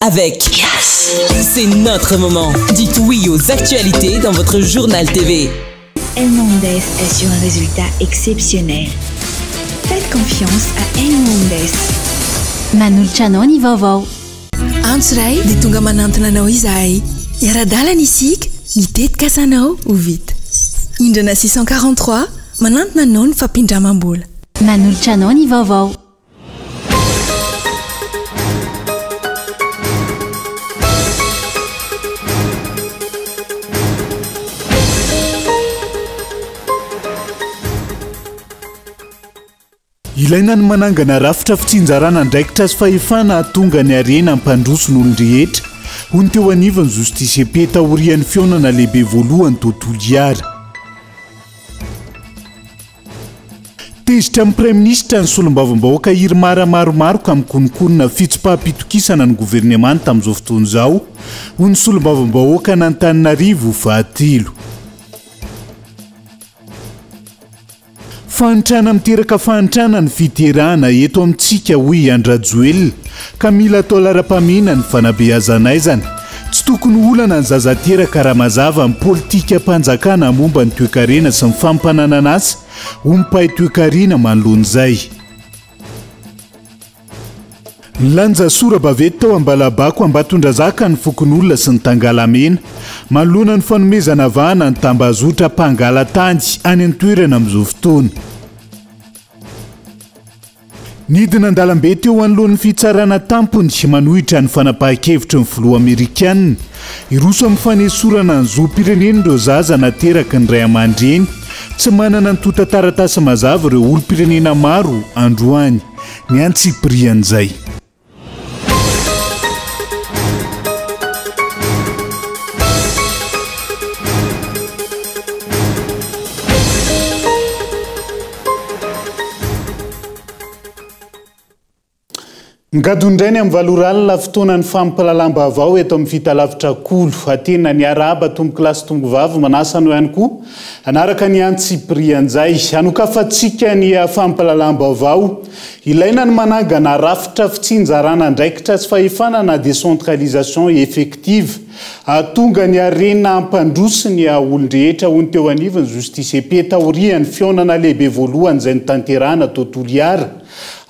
avec Yes. C'est notre moment. Dites oui aux actualités dans votre journal TV. El Mondes assure un résultat exceptionnel. Faites confiance à El Mondes. Manolotra anao ny vaovao. Antsiray dia tonga manantona anao izahay. Iara-dalana isika, mitetika asanao ho vita. Indrana 643 manantona anao ny fampindramam-bola. Manolotra anao ny vaovao. ilaina ny manangana rafitra fitsinjarana ndraikitra sy fahefana atonga ny arena ampandroso n'olon-drehetra ho ny teo anivany Justice EP taorian'ny fionana lehibe voalohany tontolo iara. Tezitra amin'ny Prime Ministre ny solombavam-bahoaka Irmara maromaro ka mikonokonona fitsipaham-pitokisana ny gouvernement tamin'izao fotoana izao ho ny solombavam-bahoaka n'Antananarivo fahatelo. Fahantrana miteraka fahantrana ny fiterahana eto amintsika hoy Andrajoel ka mila atao lara-pamena ny fanabeazanaizana. Tsy tokony olana ny zazateraka raha mazava amin'ny politika mpanjakana momba ny toe-karena sy ny fampananana azy ho mipahay toe-karena manoloan'izay. Lanja sora-bavety tao Ambalabako Ambatondrazaka ny fokon'olona sy ny tangalamena manoloana ny fanomezana vahana ny tambazotra mpangalatany any an-toerana amin'izao fotoana. Nidina an-dalambe teo anoloan'ny fitsarana tampony manohitra ny fanapahan-kevitra ny filoha Amerikanina iroso amin'ny fanesorana ny zoam-pireneny ireo zaza nateraka ny ray aman-dreny tsy manana ny tota-taratasy mazava ireo olom-pirenena maro androany ny antsiprian'izay. Ngadondrainy amin'ny valoralina fotoanan'ny fampalalam-ba avao eto amin'ny fitalavitra kolo atena ny araba tomboky lasy tomboky vavy manasa anao ihany koa anaraka ny antsiprian'izay anokafantsika ny fampalalam-ba avao ilaina ny manangana rafitra fitsinjarana ndraikitra sy fahefanana décentralisation effective atonga ny arena ampandrosiny olon-drehetra ho ny teo anivany Justice EP taorian'ny fionana lehibe voalohany izay ny tanterahana tontolo iara.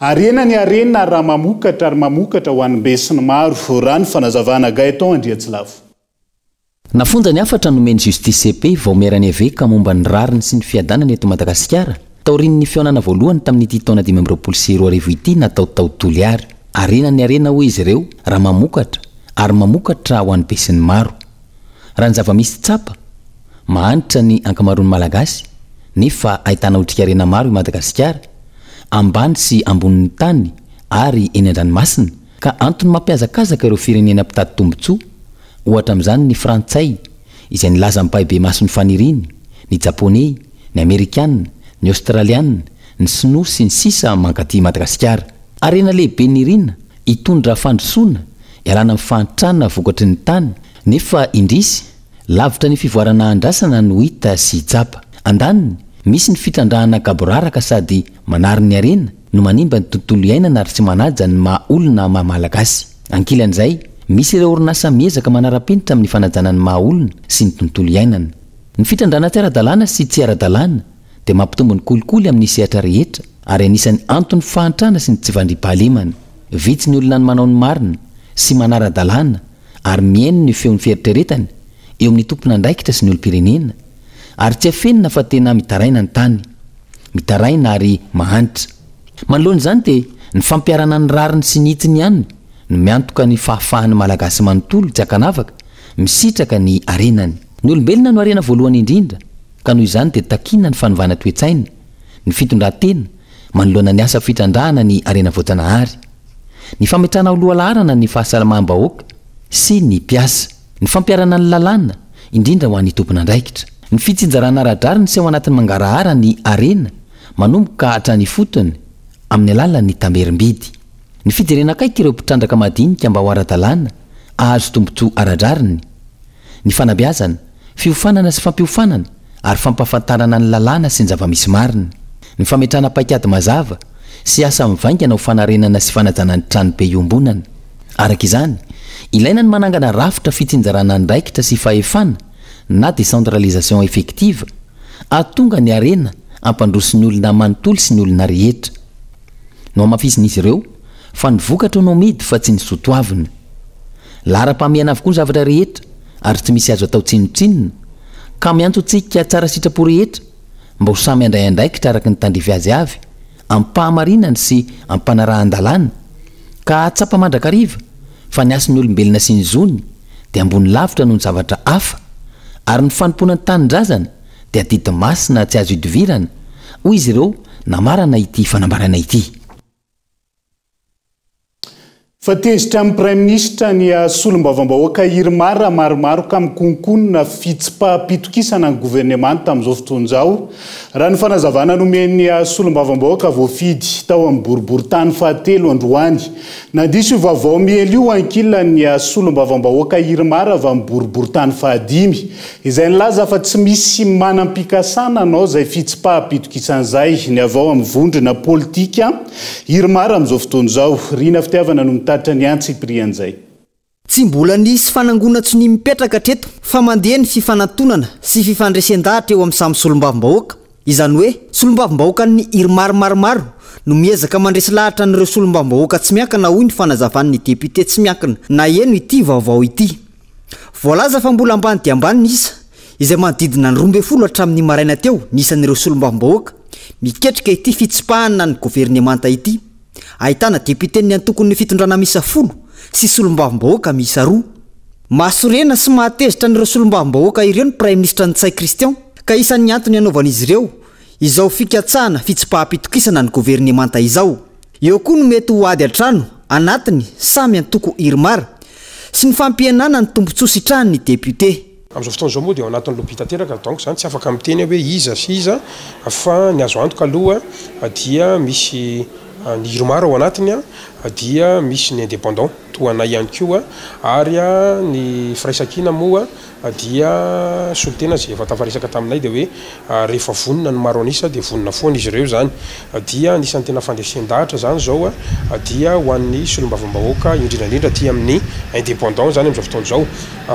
Arena ny arena raha mamokatra ary mamokatra ho an'nymbesiny maro raha ny fanazavana Gaëtan Andriatsilavo. Nafonja ny afatra nomeny Justice EP vao merany aveka momba ny rariny sy ny fiadanana eto Madagasikara taorian'ny fionana voalohany tamin'ity taona 2024 ity natao tontolo iara. Arena ny arena ho izy ireo raha mamokatra ary mamokatra ho an'nymbesiny maro. Raha ny zava-misy tsapa mahanitra ny ankamaroan'ny malagasy nefa ahitana otrika arena maro i Madagasikara ambany sy ambonin'ny tany ary eny an-dranomasina ka antony mampiazakazaka ireo firenena mpitady tombotsoa ohatra amin'izany ny Frantsay izay nilaza mipahibe mason'ny faniriny, ny Japoney, ny Amerikanina, ny Australiana, ny Sinoa sy ny sisa mankaty Madagasikara. Arena lehibe nirina hitondra fandrosoana ialana amin'ny fahantrana vokatry ny tany nefa indrisy lavitra ny fivoarana andrasana no hita sy tsapa. Andaniny misy ny fitrandrahana kaboraraka sady manary ny arena no manimba ny tontolo iainana ary tsy manaja ny maha-olona maha-malagasy. Ankilan'izay misy ireo orinasa miezaka manara-penitra amin'ny fanajana ny maha-olona sy ny tontolo iainana. Ny fitrandrahana tsy ara-dalàna sy tsy ara-dalàna dia mampitombo ny kolikoly amin'ny sehatra rehetra ary anisan'ny antony fahantrana sy ny tsy vandrim-pahalemana. Vitsy ny olona ny manao ny marina sy manara-dalàna ary miaino ny feon'ny fieritreretany eo amin'ny tompona andraikitra sy ny olo-pirenena ary tsy afenina fa tena mitaraina ny tany, mitaraina ary mahantra. Manoloan'izany dia ny fampiarana ny rariny sy ny hitsiny ihany no miantoka ny fahafahan'ny malagasy manontolo tsy akanavaka misitraka ny arenany. Ny olombelona no arena voalohany indrindra ka noho izany dia takina ny fanovana toe-tsaina, ny fitondran-tena manoloana ny asa fitrandrahana ny arena voajanahary, ny fametrahana ho lohalaharana ny fahasalamam-bahoaka sy ny mpiasa, ny fampiarana ny lalàna indrindra ho an'ny tompona andraikitra. Ny fitsinjarana ara-drariny sy ao anatin'ny mangarahara ny arena manomboka hatrany fotony amin'ny alalan'ny tamerim-bidy. Ny fijerena akaiky ireo mpitrandraka madinika mba ho ara-dalàna ahazo tombotsoa ara-drariny. Ny fanabeazana, fiofanana sy fampiofanana ary fampahafantarana ny lalàna sy ny zava-misy marina. Ny fametrahana paikady mazava sy asa mivaingana ho fanarenana sy fanajana ny trano be iombonana. Araka izany ilaina ny manangana rafitra fitsinjarana ndraikitra sy fahefana na décentralisation effective atonga ny arena ampandroso ny olona manontolo sy ny olona rehetra no amafisin'izy ireo fa nyvokatra no midy fa tsy ny sotoavina lara-pamiana avokoa ny zavatra rehetra ary tsy misy azo atao tsinotsinona ka miantso tsika tsara sitrapo rehetra mba ho samy andray andraikitra araka ny tandrify azy avy ampahamarinana sy ampanarahan-dalàna ka tsapa mandrakariva fa ny asy ny olombelona sy ny zony dia ambony lavitra noho ny zavatra hafa ary ny fanompoana ny tanindrazana dia didi masina tsy azo idivirana hoy izy ireo namarana ity fanambarana ity fa tezitra amin'ny prime ministre ny solombavam-bahoaka Irmara maromaro ka mikonkonina fitsipaham-pitokisana ny gouvernement tamin'izao fotoan'izao raha ny fanazavana nomeny solombavam-bahoaka voafidy tao amin'ny boriboritany fahatelo androany nandiso io vaovao miely io ankilany solombavam-bahoaka Irmara avy amin'ny boriboritany fahadimy izay nilaza fa tsy misy manam-pikasana anao izay fitsipaham-pitokisana izay ny avao amin'ny vondrona politika Irmara amin'izao fotoan'izao rina fitiavana no tsy mbola nisy fanangonatsy ny mipetraka treto fa mandeha ny fifanantonana sy fifandraisan-dahatra eo amin'ny samy solombavambahoaka izany hoe solombavambahoaka ny Irmara maromaro no miezaka mandresy lahatra n'ireo solombavambahoaka tsy miankina hoy ny fanazavan'ny député tsy miankina na eno ity vaovao ity voalaza fa mbola ambany dia ambany nisa izay manodidina ny 12 hatramin'ny maraina teo nisan'ireo solombavambahoaka miketrika ity fitsipahana ny gouvernemanta ity ahitana député ny antokony fitondrana misa 10 sy solombavambahoaka misa 2 masorena sy mahatezitra n'ireo solombavambahoaka ireo ny prime ministre Ntsay Christian ka isan'ny antony anaovan'izy ireo izao fikatsahana fitsipaham-pitokisana ny gouvernemanta izao eo koa no mety ho ady atrano anatiny samy antoko Irmara sy ny fampihenana ny tombontsoa sitrahan'ny député am'izao fotoan'izao moa dia ao anatin'ny lobby tanteraka donc zany tsy afaka miteny hoe iza sy iza fa ny azo antoka aloha dia misy ny Irmara ao anatiny dia misy ny indépendant toana ihany koa ary ny firaisakina moa dia solotena zay efa tafarisaka taminay dia hoe rehefa vonina ny maro anisa dia vonina foana izy ireo zany dia anisan'ny tena fandresen-dahatra zany zao dia ho an'ny solombavambahoaka indrindrandrindra ty amin'ny indépendant zany amin'izao fotoan'izao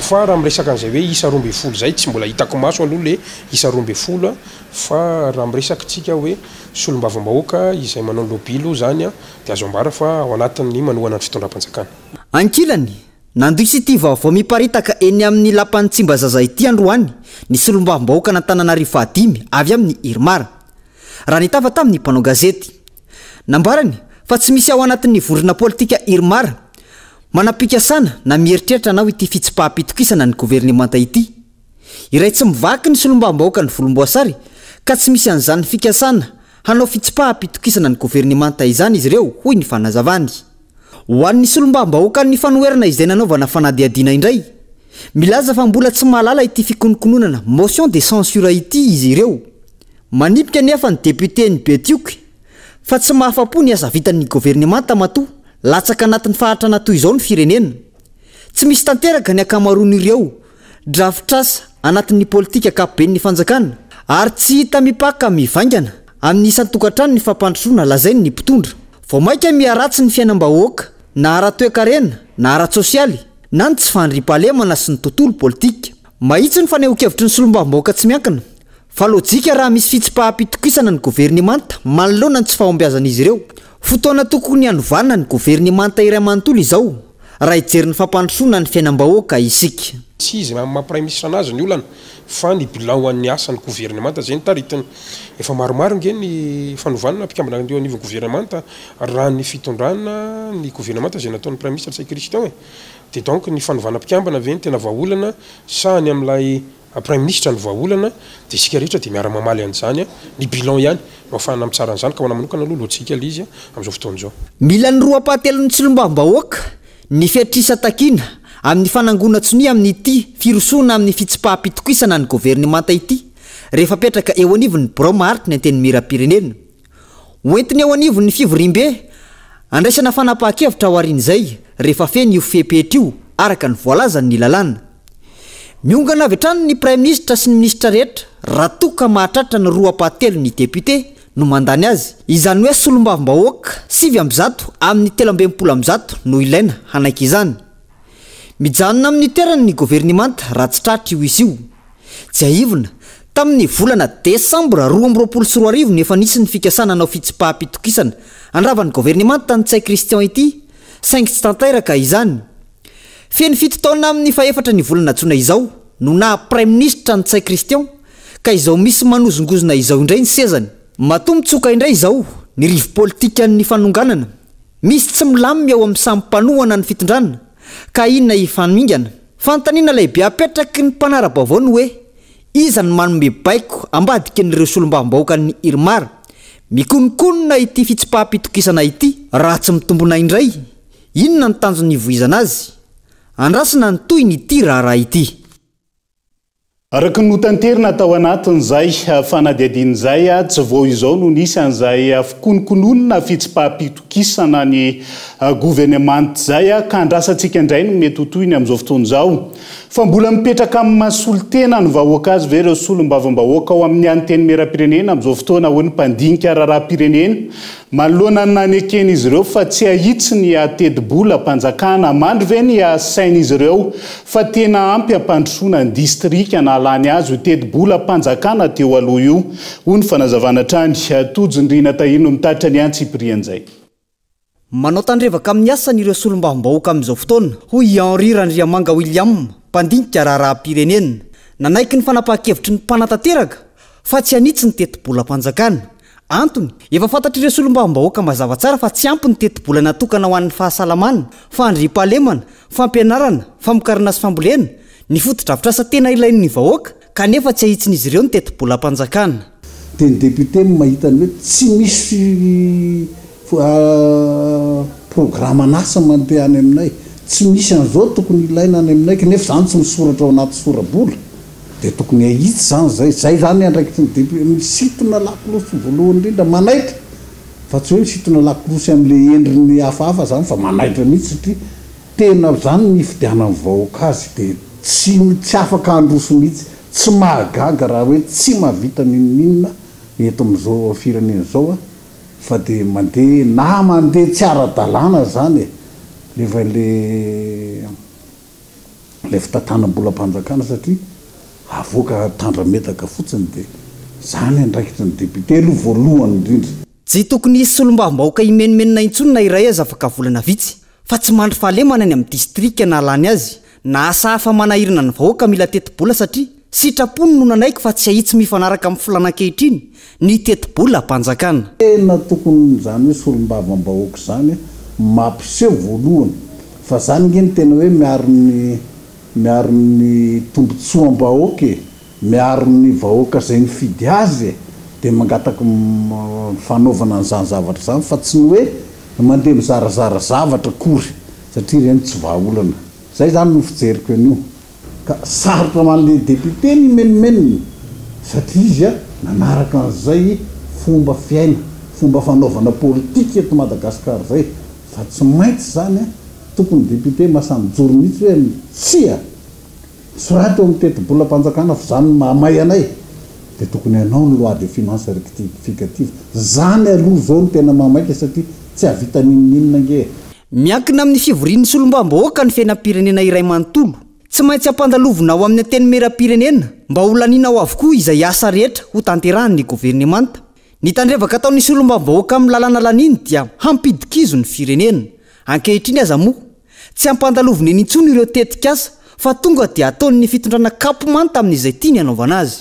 fa raha miresaka an'izay hoe isa 12 zay tsy mbola hitako maso aloha le isa 12 fa raha miresakitsika hoe solombavambahoaka izay manao lobilo zany dia azo ambara fa ao anatin'ny manohana ny fitondram-panjakana ankilany nandoisy ity vaovao miparitaka eny amin'ny lapan'ny Tsimbazaza ity androany ny solombavambahoaka n'Antananarivo fahadimy avy amin'ny Irmara raha nitafa tamin'ny mpanao gazety nambarany fa tsy misy ao anatin'ny vondrona politika Irmara manam-pikasana na mieritreritra anao ity fitsipaham-pitokisana ny gouvernemanta ity iray tsy mivaky ny solombavambahoaka ny volomboasary ka tsy misy an'izany fikasana hanao fitsipaham-pitokisana ny gouvernemanta izany izy ireo hoy ny fanazavany ho an'ny solombavambahoaka ny fanoherana izay nanaovana fanadihadiana indray milaza fa mbola tsy mahalala ity fikonokononana motion de censure ity izy ireo manipika nefa ny député ny Betioky fa tsy mahafapo ny asa vitan'ny gouvernemanta matoa latsaka anatin'ny fahatrana toy izao ny firenena tsy misy tanteraka ny akamaroan'ireo draftrasa anatin'ny politika akapoben'ny fanjakana ary tsy hita mipaka mivaingana amin'ny isan-tokantrano ny fampandrosoana lazainy ny mpitondra vao maika miaratsy ny fiainam-bahoaka na ara-toekarena na ara-tsosialy na ny tsy fandriam-pahalemana sy ny tontolo politika mahitsy ny fanehoan-kevitry ny solombavambahoaka tsy miankina fa lojika raha misy fitsipaham-pitokisana ny gouvernemanta manoloana ny tsy fahombiazan'izy ireo fotoana tokony hanovana ny gouvernemanta iray manontolo izao raha hijery ny fampandrosoana ny fiainam-bahoaka isika tsy izy maha-prime ministre anazy ny olana fa ny bilan ho an'ny asan'ny gouvernemanta zay ny taritiny efa maromaro nge ny fanovana mpikambana andeo anivon'ny gouvernemanta raha ny fitondrana ny gouvernemanta zay nataon'ny prime ministre Ntsay Christian dia donc ny fanovana mpikambana ve ny tena vahaolana sa ny amin'ilay prime ministre ny vahaolana dia isika rehetra dia miara-mamaly an'izany ny bilan ihany no afahana mitsara an'izany ka ho namanokana aloha lojika izy amin'izao fotoan'izao mila ny roa pahatelon'ny solombavambahoaka ny fiatrisa takina amin'ny fanangonatsony amin'ny ity firosoana amin'ny fitsipaham-pitokisana ny gouvernemanta ity rehefa petraka eo anivon'ny bromaharitra ny anteny miram-pirenena hoentiny eo anivon'ny fivorimbe andraisana fanapahan-kevitra ao arin'izay rehefa feny io fepetra io araka ny voalazany lalàna miongana avy hatrany ny prime ministre sy ny ministra rehetra raha toka mahatratra ny roa pahatelo ny député no mandany azy izany hoe solombavambahoaka 7 amin'ny 13 no ilaina hanaiky izany mijanona amin'ny toerany ny gouvernemanta raha tsy tratra io izy io tsy aivina tamin'ny volana desambra 2024 nefa nisy ny fikasana nao fitsipaham-pitokisana andravan'ny gouvernemanta tany tsay Christian ity saingy tsy tanteraka izany feny fito taona amin'ny faefatra ny volana jona izao no na prime ministre ny tsay Christian ka izao misy manozongozona izao indray ny sezany matombotsoka indray izao ny rivo politika ny fanonganana misy tsy milamina ao amin'ny sampanohana ny fitondranana ka inona ifanmingana fantaniana lehibe apetraky ny mpanara-baovao hoe iza ny manome baiko ambadika n'ireo solombavambahoaka ny Irmar mikonikonina ity fitsipaham-pitokisana ity raha tsy mitombona indray inona ny tanjony ivoizana azy andrasina ny toy ny ity raha ity araka ny notanterina tao anatin'izay fanadihadian'izay tsy vao izao no nisy an'izay fikonikononina fitsipaham-pitokisana ny gouvernemanta zay ka andrasantsika indray no mety ho toyny amin'izao fotoana izao fa mbola mipetraka amin'ny mahasolo tena ny vahoaka azy ve ireo solombavambahoaka ao amin'ny anteny meram-pirenena amin'izao fotoana ho ny mpandinika raharaha-pirenena manoloana nany ekeny izy ireo fa tsy ahitsy ny atedi-bola mpanjakana mandry ve ny asain'izy ireo fa tena ampy ampandrosoana ny distrika na alany azy ho tedi-bola mpanjakana teo aloha io ho ny fanazavana trany tojondrina tahino mitaritra ny antsiprian'izay manao tandrevaka amin'ny asan'ireo solombavambahoaka amin'izao fotoana hoy Henri Randriamanga William mpandinika raharaha-pirenena nanaiky ny fanapahan-kevitry ny mpanatanteraka fa tsy anitsy ny teti-bola mpanjakana antony efa fantatr'ireo solombavambahoaka mazava tsara fa tsy ampy ny teti-bola natokana ho an'ny fahasalamana fandriam-pahalemana fampianarana famokarana sy fambolena ny foto-drafitrasa tena ilain'ny vahoaka kanefa tsy ahitsin'izy ireo ny teti-bola mpanjakana dia ny député mahitany hoe tsy misy programme anasa mandeha any aminay tsy misy an'izao tokony ilaina any aminay kanefa zany tsy misoratra ao anaty sorabola dia tokony ahitsy zany zay zany andraikitry ny député misitona lakolosy voalohany indrindra manaitra fa tsy hoe misitona lakolosy amin'le endriny hafahafa zany fa manaitra mihitsy satria tena zany ny fidianany vahoaka azy dia tsy afaka androso mihitsy tsy mahagaga raha hoe tsy mahavita ninina eto amin'izao firenena zao fa dia mandeha na mandeha tsy ara-dalàna zany lefa le fitantanam-bola mpanjakana satria avoaka tandrametaka fotsiny dia zany andraikitry ny député aloha voalohany indrindra tsy tokony isy solombavambahoaka imenimenina intsonina iray azy afaka volana vitsy fa tsy mandry fahalemana any amin'ny distrika na alany azy na asa hafa manahirina ny vahoaka mila teti-bola satria sitrapony no nanaiky fa tsy ahitsy mifanaraka amin'ny filanankehitriny ny teti-bola mpanjakana tena tokony zany hoe solombavambahoaka zany mampiseho voalohany fa zany ngeny tena hoe miaro ny tombotsoam-bahoaka miaro ny vahoaka zay mifidy azy dia mangataka fanaovana n'izany zavatra zany fa tsy ny hoe mandeha mizarazara zavatra kory satria ireny tsy vahaolana zay zany no fijeriko an'io ka sarotra man'le député ny menimeniny satria izy nanaraka an'izay fomba fiaina fomba fanaovana politika eto Madagasikara zay fa tsy maintsy zany tokony député masamijoro mihitsy hoe tsia soratra amin'ny teti-bola mpanjakana fa zany mahamay anay dia tokony anao ny loi de finance rectificative zany aloha zao no tena mahamaika satria tsy havita nininina nge miankina amin'ny fivorian'ny solombavambahoaka ny fiainam-pirenena iray manontolo tsy maintsy ampandalovina ao amin'ny anteny meram-pirenena mba ho laniana ao avokoa izay asa rehetra ho tanterahan'ny gouvernemanta ny tandrevaka ataon'ny solombavambahoaka amin'ny lalàna laniny dia hampidikizo ny firenena ankehitriny aza moa tsy ampandalovina eny intsony ireo tetika asa fa tonga dia ataon'ny fitondrana kapomanta amin'izay tiany anaovana azy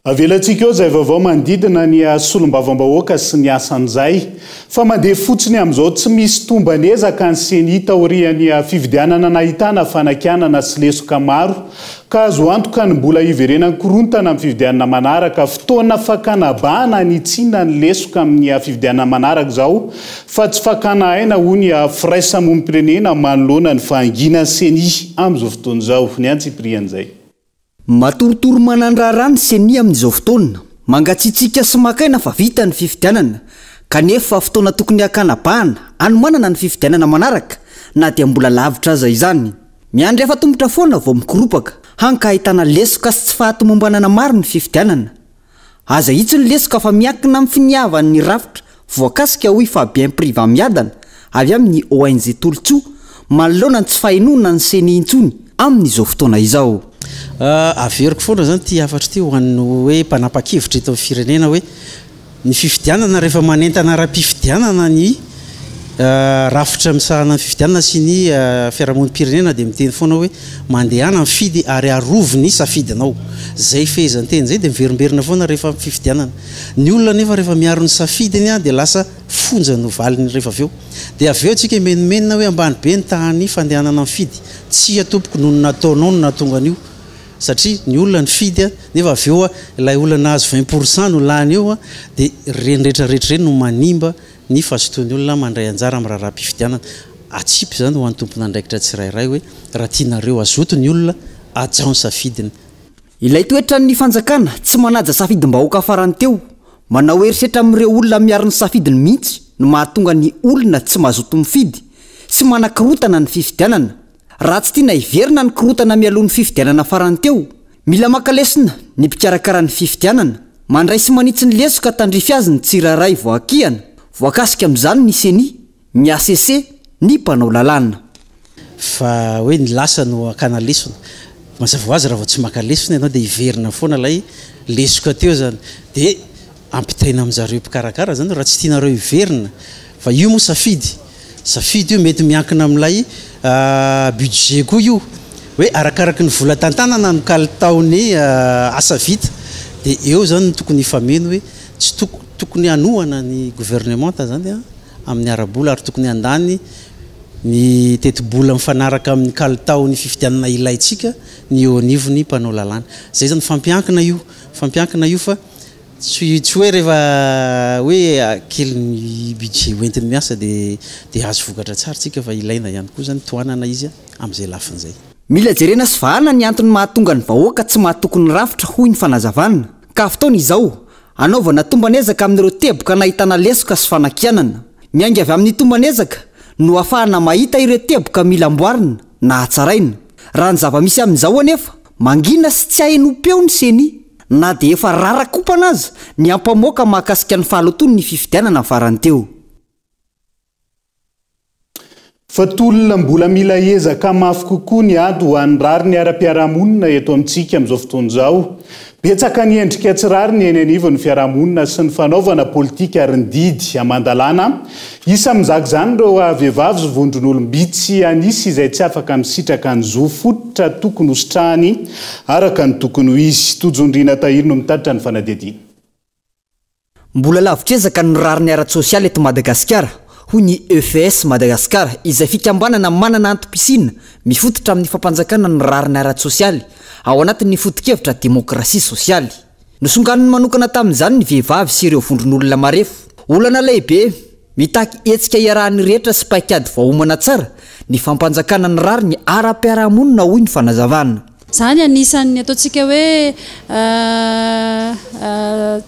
avelantsika eo izay vaovao manodidina ny solombavambahoaka sy ny asan'izay fa mandeha fotsiny amin'izao tsy misy tombanezaka ny seni taorian'ny fividianana nahitana fanakianana sy lesoka maro ka azo antoka ny mbola iverenany korontana amin'ny fividianana manaraka fotoana fakanabahana ny tsina ny lesoka amin'ny fividianana manaraka izao fa tsy fakana aina ho ny firaisamompirenena manoloana ny fahangina ny seni amin'izao fotoana izao ny antsiprian'izay matorotoro manandrarany seni amin'izao fotoana mangatsitsika sy makaina fa vita ny fifidianana kanefa fotoana tokony hakanabahana anomanana ny fifidianana manaraka na dia mbola lavitra aza izany miandry efa tombotra foana vao mikoropaka hanka ahitana lesoka sy tsy fahatomombanana maro ny fifidianana aza hitsy ny lesoka fa miankina amin'ny finiavan'ny rafitra voakasika hoy fa bien priva miadana avy amin'ny ONG Tolotsoa manoloana ny tsy fahinona ny seny intsony amin'izao fotoana izao. Averiko foana zany ty afatra ty ho an'ny hoe mpanapa-kevitra eto amin'ny firenena hoe ny fifidianana rehefa manentana ara-pifidianana ny rafitra misahana ny fifidianana sy ny fiarahamonim-pirenena dia miteny foana hoe mandehana mifidy ary arovo ny safidinao. Zay fehezanteny zay dia miverimberina foana rehefa fifidianana. Ny olona nefa rehefa miaro ny safidiny dia lasa fonja no valiny rehefa aveo. Dia aveo tsika menomenina hoe ambany be ny tahany fandehanana mifidy. Tsy atompoko noho ny nataonao no nahatonga an'io. Satria ny olona ny fidy nefa aveo ilay olona nahazo 20% no lany eo dia reny rehetrarehetra reny no manimba ny fahasotoan'ny olona mandray anjara amin'ny raharaham-pifidianana. Atsipy zany ho an'ny tompona andraikitra tsirairay hoe raha tianareo azoto ny olona ajaony safidiny. Ilay toetra ny fanjakana tsy manaja safidim-bahoaka farany teo, manao herisetra amin'ireo olona miaro ny safidiny mihitsy no mahatonga ny olona tsy mazoto mifidy sy manan-kirotana ny fifidianana. Raha tsy tiana hiverina ny kirotana mialoha ny fifidianana farany teo, mila makalesina ny mpikarakara ny fifidianana, mandray sy manitsy ny lesoka tandrify azy ny tsirairay voakihana, voakasika amin'izany ny seni, ny ACC, ny mpanao lalàna. Fa hoe ny lasa no akana lesona. Mazava ho azy raha vao tsy maka lesona ianao dia hiverina foana ilay lesoka teo zany. Dia ampitaina amin'izareo mpikarakara zany raha tsy tianareo hiverina. Fa io moa safidy. Safidy io mety miankina amin'ilay budget koa io. Hoe arakaraky ny vola tantanana no kalitaony asa vita. Dia eo zany no tokony hifameno hoe tsy tokony hanohana ny gouvernemanta zany amin'ny arabola ary tokony handany ny teti-bola mifanaraka amin'ny kalitaony fifidianana ilaitsika ny eo anivony mpanao lalàna. Zay zany fampiankina io fa tsy hoe rehefa hoe kely ny budget hoentiny miasa dia azo vokatra tsara tsika fa ilaina ihany koa zany toanana izy amin'izay lafin'izay. Mila jerena sy vahana ny antony mahatonga ny vahoaka tsy mahatokony rafitra hoy ny fanazavana. Ka fotoana izao anaovana tombanezaka amin'ireo teboka nahitana lesoka sy fanakianana. Miainga avy amin'ny tombanezaka no ahafahana mahita ireo teboka mila amboarina na hatsaraina. Raha ny zava-misy amin'izao anefa mangina sy tsy hainopeo ny seni, na dia efa rarakopana aza ny ampamoaka mahakasika ny fahalotony ny fifidianana farany teo. Fa tolona mbola mila ezaka mafy kokoa ny ady ho an'ny rary ny ara-piarahamonina eto amintsika amin'izao fotoana izao. Betsaka ny endrika tsy rary ny eny anivon'ny fiarahamonina sy ny fanaovana politika arin-didy aman-dalàna. Isa mizaka izany ireo vehivavy sy vondron'olom-bitsy anisy izay tsy afaka misitraka ny zo fototra tokony hositrahany araka ny tokony ho izy. Tojondriana Tahiro no mitatitra ny fanadihadiana. Mbola lavitrezaka ny rary ny ara-tsosialy eto Madagasikara hoy ny EFS Madagasikara izay fikambanana manana antom-pisina mifototra amin'ny fampanjakana ny rary ny ara-tsosialy ao anatin'ny foto-kevitra demokrasia sosialy. Nosonganiny manokana tamin'izany ny vehivavy sy ireo vondron'olona marefo. Olana lehibe mitaky hetsika iarahan'ny rehetra sy paikady vahoamana tsara ny fampanjakana ny rary ny ara-piarahamonina hoy ny fanazavana. Zany anisan'ny ataontsika hoe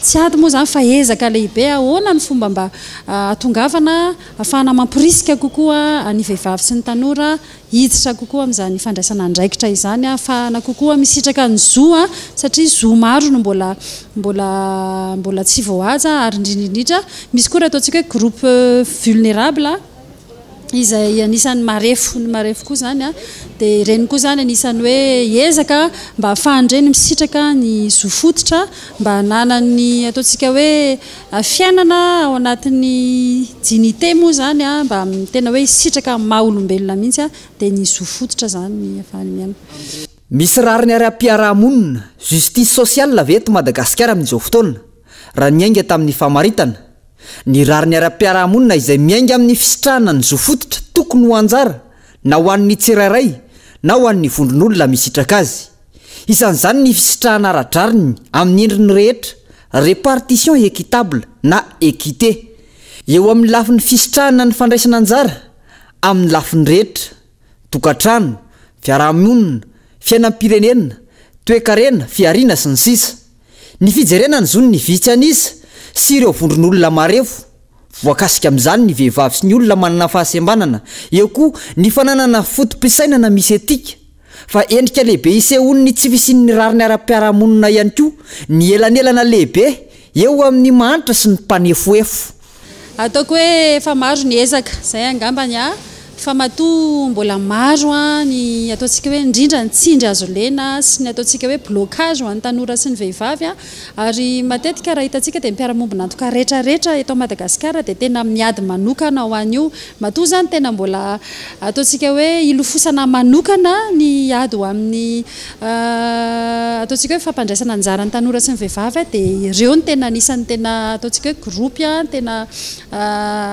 tsy ady moa zany fa ezaka lehibe ahoana ny fomba mba atongavana ahafahana mampirisika kokoa ny vehivavy sy ny tanora hiditra kokoa amin'izany fandraisana andraikitra izany ahafahana kokoa misitraka ny zo satria zo maro no mbola tsy voahaja ary indrindrindrindra misy koa raha ataontsika hoe groupe vulnérable izay anisan'ny marefo koa zany dia reny koa zany anisan'ny hoe ezaka mba ahafahandreny misitraka ny zo fototra mba hananany ataontsika hoe fiainana ao anatin'ny dignité moa zany mba tena hoe sitraka maha olombelona mihitsy dia ny zo fototra zany ahafahany miaina. Misy rary ny ara-piarahamonina justice sociale avy eto Madagasikara amin'izao fotoana raha niainga tamin'ny famaritana. Ny rary ny ara-piarahamonina izay miainga amin'ny fisitrahana ny zo fototra tokony ho anjara na ho an'ny tsirairay na ho an'ny vondron'olona misitraka azy. Isan'izany ny fisitrahana ara-draniny amin'ny endriny rehetra, répartition équitable na équité. Eo amin'ny lafin'ny fisitrahana ny fandraisana anjara amin'ny lafiny rehetra, tokantrano, fiarahamonina, fiainam-pirenena, toe-karena, fiariana sy ny sisa. Ny fijerenany zony ny vitsy anisa sy ireo vondron'olona marefo, voakasika amin'izany ny vehivavy sy ny olona manana fahasembanana. Eo koa ny fananana fotom-pisainana misy etika. Fa endrika lehibe isehony ny tsy fisian'ny rary ny ara-piarahamonina ihany koa ny elanelana lehibe eo amin'ny manitra sy ny mpanefoefo. Ataoko hoe efa maro ny ezaka zay angambany fa matoa mbola maro ny ataontsika hoe indrindra ny tsindry azo lena sy ny ataontsika hoe blocage ho an'ny tanora sy ny vehivavy ary matetika raha hitantsika dia mpiaramombona antoka rehetrarehetra eto Madagasikara dia tena miady manokana ho an'io matoa zany tena mbola ataontsika hoe ilofosana manokana ny ady ho amin'ny ataontsika hoe fampandraisana anjara ny tanora sy ny vehivavy dia ireo ny tena anisan'ny tena ataontsika hoe groupy tena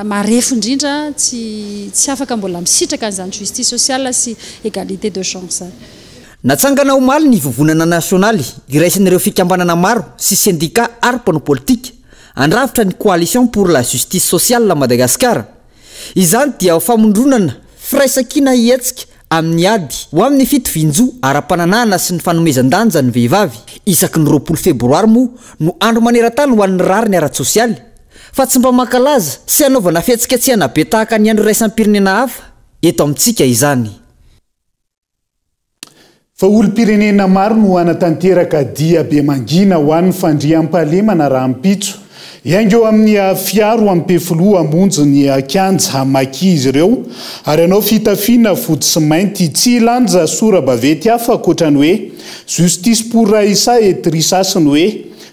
marefo indrindra tsy afaka mbola misitraka an'izany justice sociale sy égalité de chance. Natsangana omaly ny vovonana nasionaly iraisan'ireo fikambanana maro sy syndicat ary mpanao politika andravitra ny coalition pour la justice sociale Madagasikara. Izany dia ho famondronana firaisakina hietsika amin'ny ady ho amin'ny fito vinjo ara-pananana sy ny fanomezan-danja ny vehivavy isaky ny 20 febroary moa no andro maneran-tany ho an'ny rary ny ara-tsosialy fa tsy mba mankalaza sy anaovana fihetsiketsehana be tahaka ny andro iraisam-pirenena hafa eto amintsika izany. Fa olo-pirenena maro no anatanteraka dia be mangina ho an'ny fandriam-pahalemana raha ampitso iangeo amin'ny fiaro ampefoloa amonjy ny akanja maki izy ireo ary anao fitafiana fotsy sy mainty tsy lanja sora-bavety hafa akoatra ny hoe justice pour Raissa et Trissasy ny hoe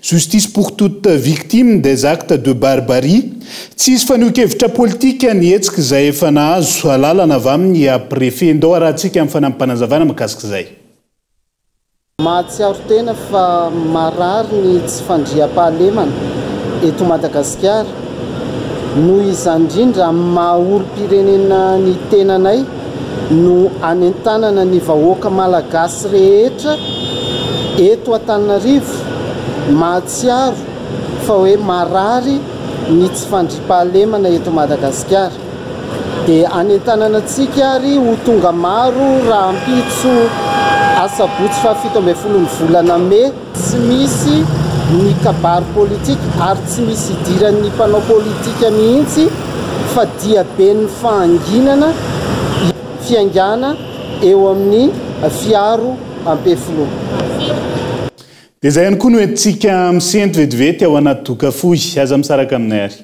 justice pour toute victime des actes de barbarie tsy isy fanioan-kevitra politika ny hetsika izay efa nahazo alalana avy amin'ny préfet ndao arahantsika amin'ny fanampanazavana makasika izay. Mahatsiaro tena fa marary ny tsy fandriam-pahalemana eto Madagasikara noho izany indrindra maha-olo-pirenena ny tenanay no anentanana ny vahoaka malagasy rehetra eto Antananarivo. Mahatsiaro fa hoe marary ny tsy fandriam-pahalemana eto Madagasikara dia anentanana antsika ary ho tonga maro raha ampitso asabotsy fa 17 ny volana May tsy misy ny kabary politika ary tsy misy idiran'ny mpanao politika mihitsy fa dia be ny fahanginana fiangana eo amin'ny fiaro ampefolo. Dia izay ihany koa no entintsika misento vetivety ao anaty dokafohy aza misaraka aminay ary.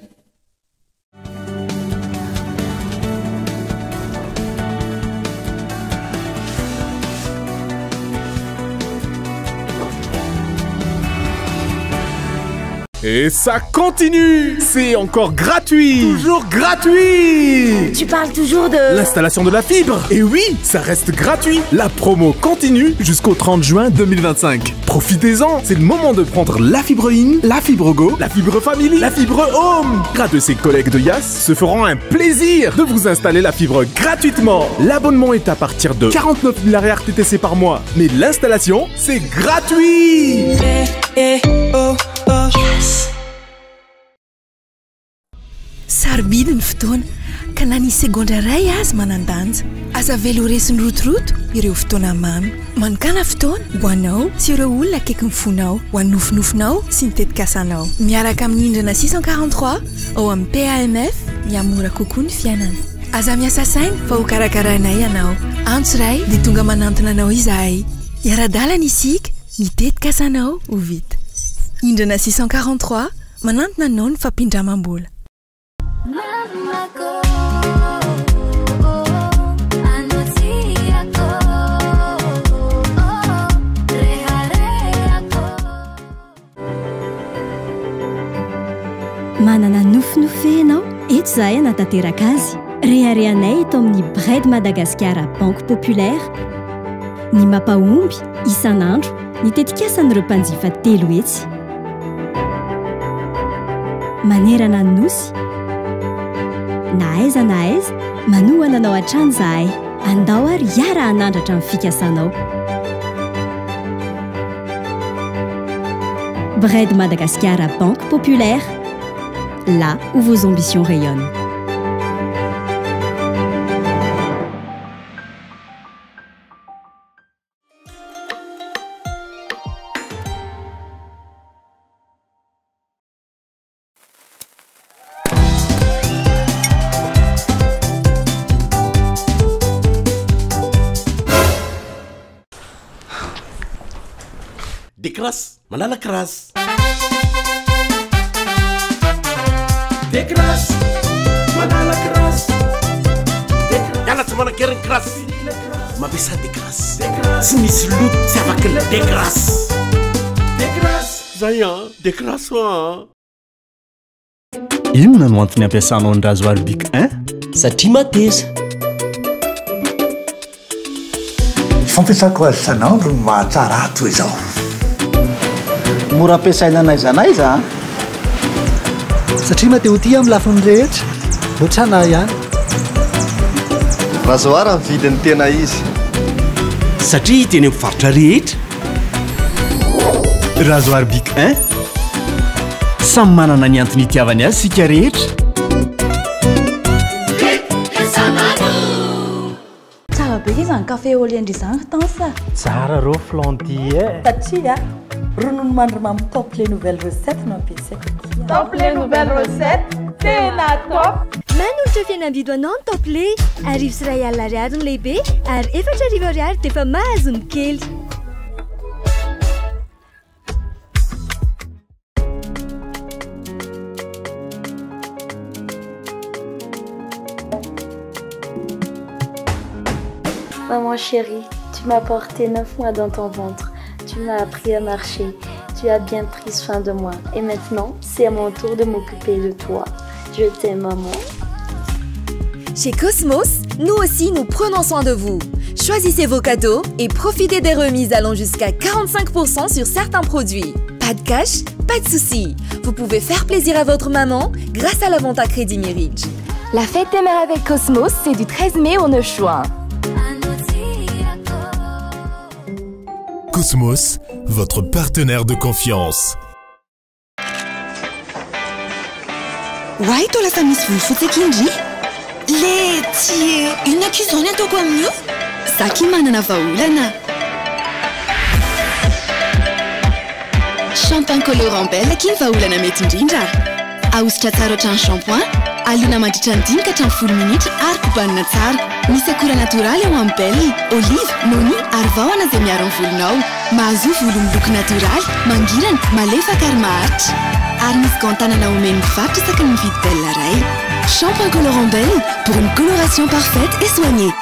Et ça continue! C'est encore gratuit! Toujours gratuit! Tu parles toujours de... L'installation de la fibre! Et oui, ça reste gratuit! La promo continue jusqu'au 30 juin 2025. Profitez-en! C'est le moment de prendre la fibre in, la fibre go, la fibre family, la fibre home! Grâce ses collègues de Yas se feront un plaisir de vous installer la fibre gratuitement. L'abonnement est à partir de 49 000 RTTC par mois. Mais l'installation, c'est gratuit! Sarobidy ny fotoana ka na ny segondra ray azy manandanja aza velo resiny rotoroto ireo fotoana mamy manokana fotoana ho anao sy ireo olona akaiky ny fonao ho an'ny nofinofinao sy ny tetikasanao miaraka amin'ny indrana 643 ao amin'ny PAMF miamora kokoa ny fiainana aza miasa saina fa ho karakarainay ianao antso ray dia tonga manantona anao izahay iara-dalana isika mitetikasanao ho vita indrana 643 manantona anao ny fampindramam-bola. Manana nofinofe ianao eto izahay anatanteraka azy reharehanay eto amin'ny Braid Madagasikara Banque Populaire ny mampahomby isan'andro ny tetikasan'ireo mpanjifa telo etsy manerana ny nosy na aiza manohana anao hatrany izahay andao ary hiara hanandratra amin'ny fikasanao. Braid Madagasikara Banque Populaire, là où vos ambitions rayonnent. Décrasse, manala crasse. Décrasse, manala crasse. tsy manakerany grasy mampiasa de grasy tsy misy loto tsy afaka ny de grasy zay a de grasy a. Inona no antony ampiasanao ny rasoir bic 1 satria mateza. fampiasako azy sanandro no mahatsara toy izao. mora ampiasaina naizanaiza satria mateoty amin'ny lafiny rehetra ohatrana ihany. rasoir ny vidiny tena izy satria teny ampivarotra rehetra. rasoir bic 1 samy manana ny antony itiavany azy sika rehetra. tsara be izany café oliendry izany tansa tsara rô flandy e satria ronono mandrimamy top les nouvelles recettes no ampiasaiko. Top les nouvelles recettes tena top. manolotra fianambido anao ny tople arivo sy ray alina ariary ny lehibe ary efatra arivo ariary dia efa mahazo ny kely. Maman chérie, tu m'as porté 9 mois dans ton ventre. Tu m'as appris à marcher. Tu as bien pris soin de moi. Et maintenant, c'est à mon tour de m'occuper de toi. Je t'aime, maman. Chez Cosmos, nous aussi, nous prenons soin de vous. Choisissez vos cadeaux et profitez des remises allant jusqu'à 45% sur certains produits. Pas de cash, pas de soucis. Vous pouvez faire plaisir à votre maman grâce à la vente à Crédit Mirage. La fête des mères avec Cosmos, c'est du 13 mai au 9 juin. Cosmos, votre partenaire de confiance. Why tola sa misy volofotsy indry? Le tsy inona kizany ataoko amin'io? Zaky manana vahaolana. Shampoing colorant belle ky vahaolana mety indrindra. Ahositra tsara ohatran'ny shampoing, alona mandritra ny 5 ka hatramin'ny 10 minitra ary kobanina tsara. Misy akora natoraly ao amin'ny belle, olive, noni ary vahona izay miaro amin'ny volonao. Mahazo volo miloko natoraly, mangirana, malefaka ary maharitra. Ary misy gants-tanana omeny mpivarotra isaky ny mividy belle ray. Shampoing colorant belle pour une coloration parfaite et soignée.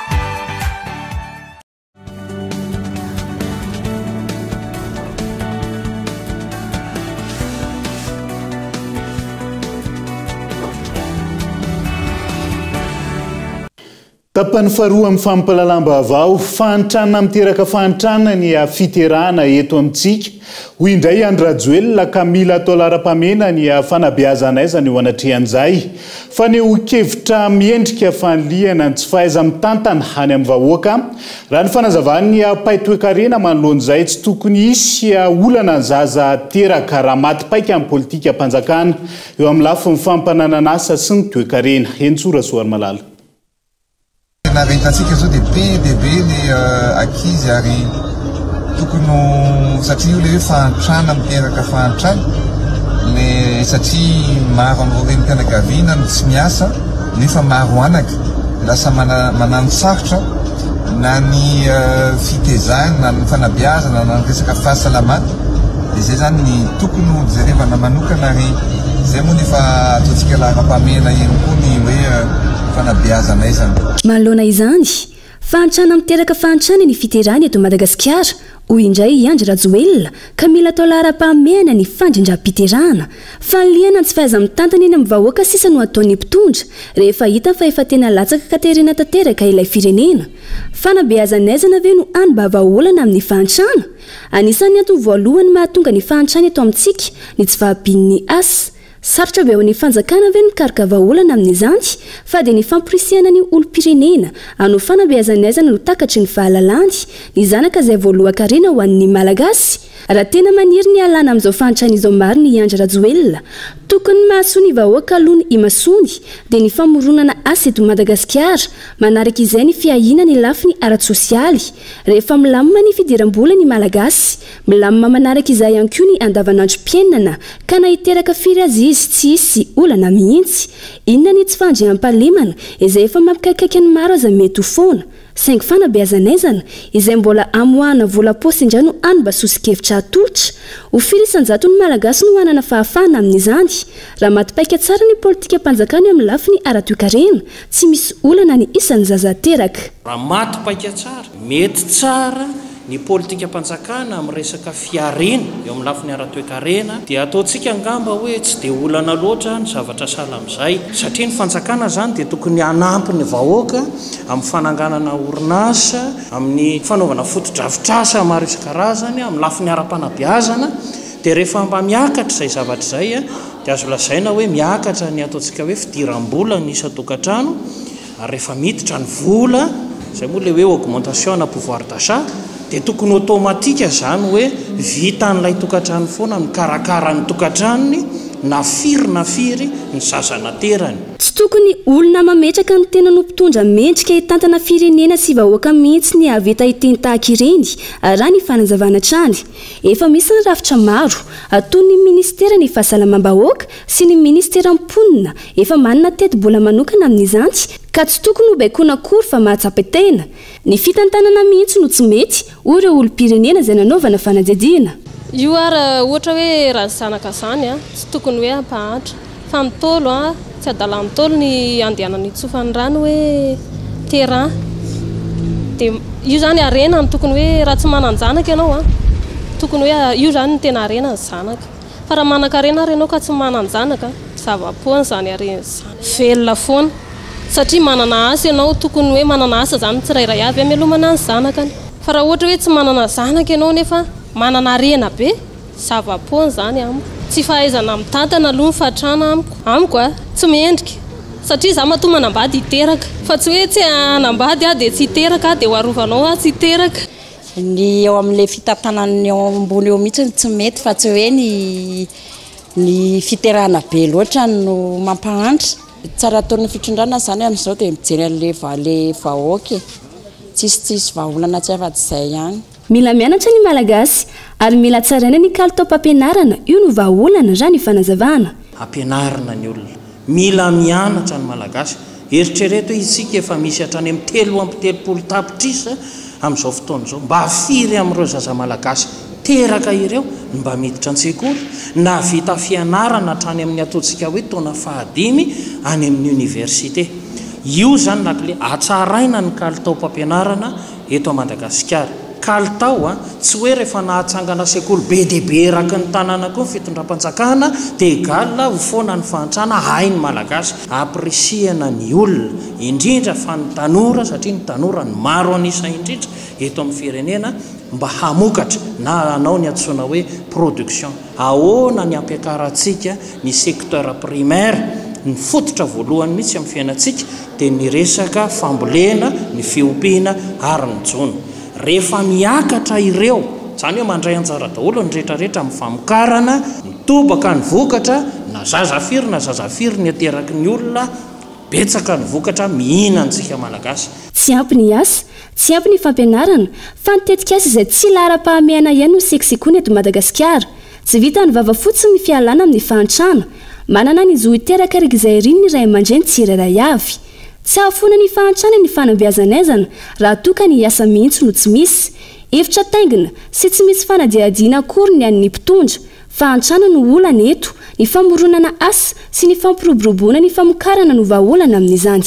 tapany faharoa amin'ny fampalalam-baovao fantrana miteraka fantrana ny fiterahana eto amintsika hoy indray Andry Rajoelina ka mila tolaram-pamena ny fanabeazanaiza ny anatrehan'izay fa ny kevitra miendrika fanliana tsy fahaiza mitantana any amin'ny vahoaka raha ny fanazavany paitoekarena manoloan'izay tsy tokony isy olana ny zaza teraka raha maty paika amin'ny politika mpanjakana eo amin'ny lafiny fampanananasa sy ny toekarena Entsora Soarymalala. Narentantsika zao dia be ny akizy ary tokony satria io le hoe fahantrana miteraka fahantrana le satria maro amin'ireo renim-pianakaviana no tsy miasa nefa maro anaka lasa manano sarotra na ny fitezana na ny fanabeazana na ny resaka fahasalamana dia zay zany ny tokony jerevana manokana ary zay moa nefa ataontsika lara-pamena eny koa ny hoe fanabeazanay zany. Manoloana izany fahantrana miteraka fahantrana ny fiterahana eto Madagasikara hoy indray Andry Rajoelina ka mila atao lara-pamena ny fandrindram-piterahana fanliana tsy fahaiza mitantana eny amin'ny vahoaka sisa no ataony mpitondra rehefa hita fa efa tena latsaka katerina tanteraka ilay firenena. Fanabeazanaizana ve no any mba vahaolana amin'ny fahantrana? Anisan'ny antony voalohany mahatonga ny fahantrana eto amintsika ny tsy fahabian'ny asa. Sarotra be ao ny fanjakana ve no mikaroka vahaolana amin'izany fa dia ny famporisihana ny olom-pirenena hanao fanabeazanaizana no takatry ny fahalalany ny zanaka izay voalohan-karena ho an'ny malagasy. Raha tena maniry ny alana amin'izao fahantrana izao mariny Andry Rajoelina tokony mahasoa ny vahoaka aloha ny imasony dia ny famoronana asa eto Madagasikara manaraka izay ny fiahina ny lafiny ara-tsosialy rehefa milamina ny fidiram-bola ny malagasy milamina manaraka izay ihany koa ny andavanandrom-piainana ka na hiteraka firy azy izy tsy hisy olana mihitsy. Inona ny tsy fandriam-pahalemana izay efa mampikaikaiky ny maro aza mety ho foana saingy fanabeazanaizana izay mbola amoahana vola-posy indrano any mba sosikevitra atolotra ho filisanjato ny malagasy no hanana fahafahana amin'izany raha matipaika tsara ny politika mpanjakany amin'ny lafiny ara-toekarena tsy misy olana ny isan'ny zazateraka raha matipaika tsara mety tsara ny politika mpanjakana amin'ny resaka fiarena eo amin'ny lafiny ara-toekarena dia ataontsika angamba hoe tsy dia olana loatra ny zavatra sala amin'izay satria ny fanjakana zany dia tokony hanampy ny vahoaka amin'ny fananganana orinasa amin'ny fanaovana fotodrafitrasa maro isan-karazany amin'ny lafiny ara-panabeazana dia rehefa mba miakatra izay zavatra izay dia azo lazaina hoe miakatra ny ataontsika hoe fidiram-bola ny isa-tokantrano ary rehefa miditra ny vola izay moa le hoe augmentation na pouvoir d'achat dia tokony automatika zany hoe vita n'ilay tokantrano foana mikarakara ny tokantranony na firy ny zazanaterany tsy tokony olona mametraka ny tena no mpitondra mendrika hitantana firenena sy vahoaka mihitsy ny aveta hiteny tahaka ireny raha ny fanazavana trany efa misy ny rafitra maro atao ny ministera ny fahasalamam-bahoaka sy ny ministera mponina efa manana teti-bola manokana amin'izany ka tsy tokony ho baikona akory fa mahatsapa-tena ny fitantanana mihitsy no tsy mety hoy ireo olom-pirenena izay nanaovana fanadihadiana io ara ohatra hoe raha zanaka zany tsy tokony hoe ampahatra fa ny tolo tsy adalan'ny tolo ny andehanany itsofany rano hoe terrain dia io zany arena ny tokony hoe raha tsy manan-janaka ianao tokony hoe io zany ny tena arena ny zanaka fa raha manan-karena renao ka tsy manan-janaka zava-poana zany arena zany velona foana satria manana asa ianao tokony hoe manana asa zany tsirairay avy amelomana ny zanakany fa raha ohatra hoe tsy manana zanaka ianao nefa manana arena be zava-poana zany amiko tsy fahaizana mitantana aloha fahatrana amiko tsy mendrika satria za matoa manambady hiteraka fa tsy hoe tsy anambady dia tsy hiteraka dia hoarovanao tsy hiteraka ny eo amin'ilay fitantanany eo ambony eo mihitsy tsy mety fa tsy hoe ny fiterahana be loatra no mampahantra tsara ataon'ny fitondrana zany amin'izao dia mijery an'le vahoaka tsisy vahaolana tsy afa-tsy izay ihany mila mianatra ny malagasy ary mila tsaraina ny kalitao-pampianarana io no vahaolana raha ny fanazavana ampianarana ny olona mila mianatra ny malagasy eritrereto isika efa misy hatrany amin'ny 3 tapitrisa amin'izao fotoana izao mba afiry amin'ireo zaza malagasy teraka ireo mba miditra an-tsekoly na vita fianarana hatrany amin'ny ataontsika hoe taona 5 any amin'ny université io zany nakle atsaraina ny kalitao-pampianarana eto Madagasikara kalitao tsy hoe rehefa nahatsangana sekoly be dia be eraky ny tanàna koa ny fitondram-panjakana dia egal ho foana ny fahantrana hainy malagasy apresiana ny olona indrindra fa ny tanora satria ny tanora ny maro anisa indrindra eto amin'ny firenena mba hamokatra na anao ny antsoina hoe production ahoana ny ampiakarantsika ny secteur primaire ny fototra voalohany mihitsy amin'ny fiainantsika dia ny resaka fambolena ny fiompiana ary ny jono rehefa miakatra ireo zany hoe mandray anjara daholo ny rehetrarehetra amin'ny famokarana mitobaka ny vokatra na zazafiry ny ateraky ny olona betsaka ny vokatra mihinantsika malagasy tsy ampy ny asa tsy ampy ny fampianarana fa nitetika asa izay tsy lara-pahamehana ihany no sekosekoiny eto Madagasikara tsy vita ny vava fotsiny ny fialana amin'ny fahantrana manana ny zo iteraka araka izay riny ny ray aman-dreny tsirairay avy tsy ahafona ny fahantrana ny fanabeazanaizana raha toka ny asa mihitsy no tsy misy efitra taingina sy tsy misy fanadihadiana akory ny an'ny mpitondra fahantrana no olana eto ny famoronana asa sy ny fampiroboroboana ny famokarana no vahaolana amin'izany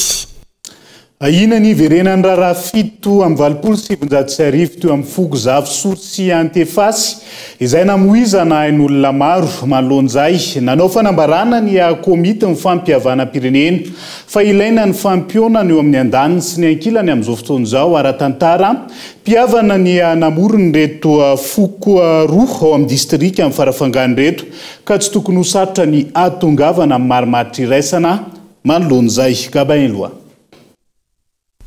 ahina ny verenany raharaha 7 amin'ny 7 teo amin'ny fogo zavy sorsy antefasy izay namoizana hain'olona maro manoloan'izay nanao fanambarana ny komity ny fampiavana-pirenena fa ilaina ny fampiona eo amin'ny andaniny sy ny ankilany amin'izao fotoana izao ara-tantara mpiavana ny namorony reto foko roa ao amin'ny distrika amin'ny farafangany reto ka tsy tokony ho sarotra ny atongavana amin'ny marimaritra iraisana manoloan'izay gabainloa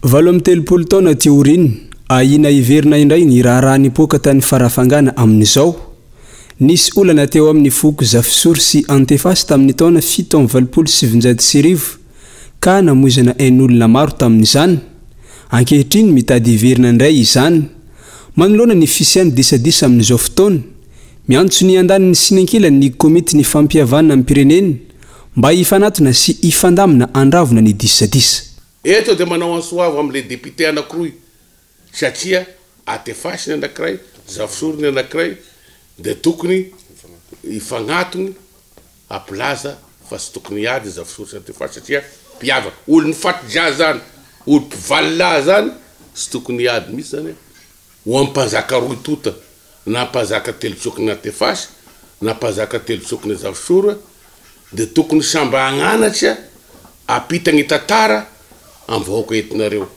8 taona teoriny ahina iverina indray ny raharaha nipoaka tany farafangana amin'izao nisy olana teo amin'ny foko zafisory sy antefasy tamin'ny taona 7 ka namoizana ain'olona maro tamin'izany ankehitriny mitady iverina indray izany manoloana ny fisiany disadisa amin'izao fotoana miantso ny andaniny sy ny ankilany ny komity ny fampiavana amin'ny pirenena mba hifanatona sy hifandamina andravona ny disadisa eto dia manao ansoavo amin'ilay député anankiroa satria atefasiny anankiray zafisoriny anankiray de tokony ifagnatony aplaza fa sy tokony iady zafisory sy atefasy satria mpiavaka olo ny fatidra zany olo mpivalila zany sy tokony iady misy zany ho ampanzaka roy tota na mpanzaka telosokony atefasy na mpanzaka telosokony zafisory de tokony samba agnanatra apitagny tantara amvahoaka etinareo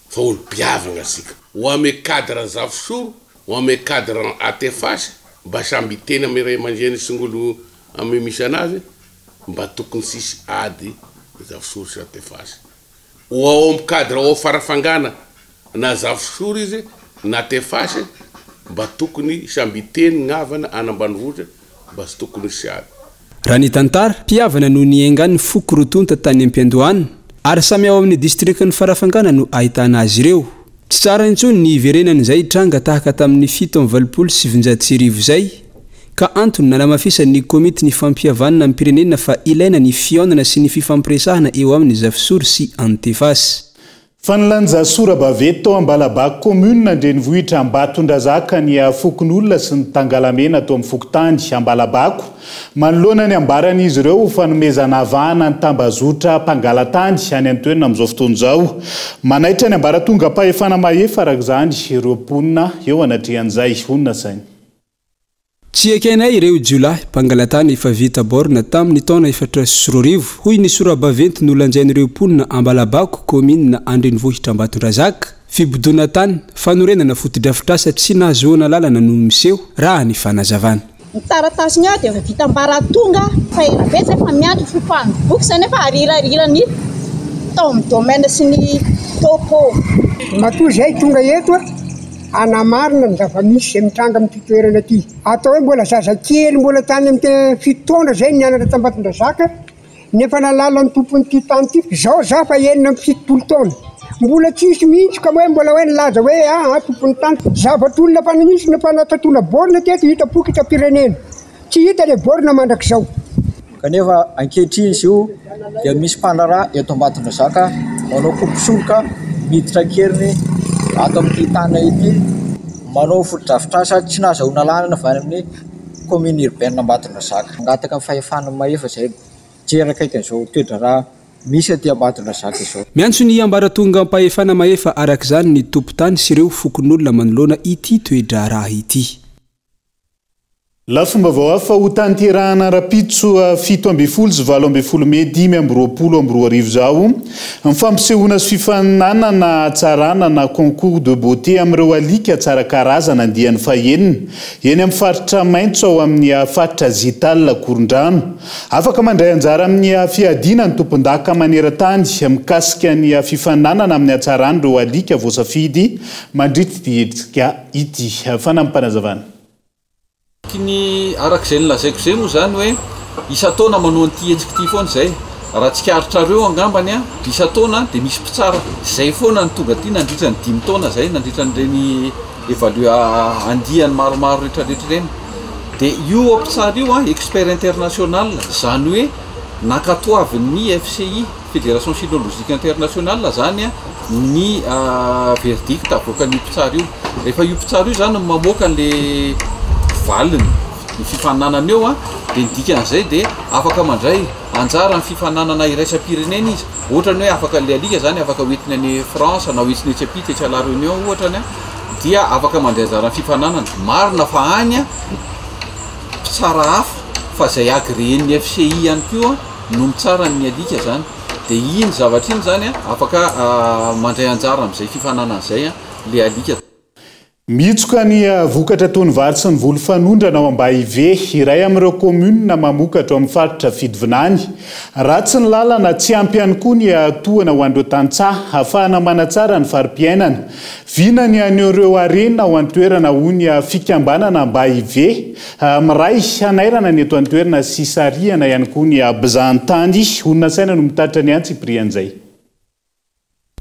fa olo mpiavagna asika ho ame cadre zafisory ho ame cadre atefasy mba samby tena ame ray aman-dreny sy ngolo ame misy anazy mba tokony sisy ady zafisory sy atefasy ho ao amy cadre ao farafangana na zafisory izy na atefasy mba tokony samby teny gnavana anambanivohitra mba sy tokony sy ady raha ny tantara mpiavana no niaingany foko rotonta tany am-piandohany ary samy ao amin'ny distrikty ny farafangana no ahitana azy ireo tsy tsara intsony ny iverenan'izay tranga tahaka tamin'ny 7 zay ka antony nanamafisany komity ny fampiavanana amin'ny pirenena fa ilaina ny fionana sy ny fifampiresahana eo amin'ny zafisory sy antefasy fa nilanja Sorabavety tao Ambalabako commune Andrenivohitra Ambatondrazaka ny fokon'olona sy ny tangalamena tao amin'ny Fokotany Ambalabako manoloana ny ambaran'izy ireo fanomezana avahana ny tambazotra mpangalatany any an-toerana amin'izao fotoana izao manaitra ny ambaratonga mpahefana mahefa araka izany ireo mponina eo anatrehan'izay onona sainy tsy ekenay ireo jiolahy mpangalatany efa vita borna tamin'ny taona 4 hoy ny Sorabavety nolanjain'ireo mponina Ambalabako commune na Andrenivohitra Ambatondrazaka fibodona tany fanorenana fotodrafitrasa tsy nahazoana lalana no miseho raha ny fanazavana ny taratasy ny dia vita ambaratonga fa ela betsy fa miandry fofany boky zany efa arilarany tao amin'ny domaine sy ny topo matoa zay tonga eto anamarina ny zava-misy zay mitranga amin'ny toerana aty atao hoe mbola zazakely mbola tany amin'ny fitoana zay nianatra Tambatondrazaka nefa nalala ny tompony ty tany ty zao za fa enina amin'ny 70 taona mbola tsisy mihitsy ka hoe mbola hoe nilaza hoe tompony tany zavatolona mpananisy na mpanatatola borina teto hita boky hita pirenena tsy hita le borina mandrak'izao kanefa ankehitriny izy io dia misy mpanaraha eto Ambatondrazaka manao kompisoka miditra keriny ato amin'ny tany ity manao fotodrafitrasa tsy nahazoana lalana avy amin'ny commune urbaine Ambatondrazaka angataka fahefana mahefa zay jeraka izao toetra raha misy aty Ambatondrazaka izao miantso ny ambaratonga mpahefana mahefa araka izany ny tompotany sy ireo fokon'olona manoloana ity toedra raha ity lafomba vao hafa ho tanterahana rapitso 7 sy 7 Mey 2020 zao mifampisehoana sy fifananana tsarana na concours de beauté amin'ireo alika tsara karazana andiany fahenina eny amin'ny faritra maintso ao amin'ny faritra Zital Korondrano afaka mandray anjara amin'ny fiadiana ny tompon-daka maneran-tany mikasika ny fifananana amin'ny atsarany ireo alika voasafidy mandritra dietrika ity fanampanazavana ny arak'izay nilazaiko zay moa zany hoe isa-taona manao an'ity hetsika ity foana zay raha tsy karitrareo angambany isa-taona dia misy mpitsara zay foana ny tonga aty nandritra ny 5 taona zay nandritra n'ireny evalue andiany maromaro rehetrarehetra reny dia io mpitsara io expert international zany hoe nakatoavin'ny FCI Fédération Cynologique Internationale zany ny verdict avoakan'io mpitsara io rehefa io mpitsara io zany mamoaka an'le valiny ny fifananana eo dia nidikan'izay dia afaka mandray anjara ny fifananana iraisam-pirenena izy ohatrany hoe afaka le alika zany afaka hoentina any France na hoentina Etiopia tetsa la Réunion ohatrany dia afaka mandray anjara ny fifananana marina fa any mpitsara hafa fa zay agréen'ny FCI ihany koa no mitsara ny alika zany dia iny zavatra iny zany afaka mandray anjara amin'izay fifananana izay le alika mitsoka ny vokatra tony vary sy ny volo fanondrana ao Ambaive iray amin'ireo commune mamokatra amin'ny faritra Fidivinany ratsy ny lalana tsy ampy ihany koa ny tohana ho an'ireo tantsaha ahafahana manatsara ny fari-piainana vina ny an'ireo arena ao an-toerana ho ny fikambanana Ambaive miray hanairana ny eto an-toerana sy sariana ihany koa ny bizantany olona saina no mitaritra ny antsy prian'izay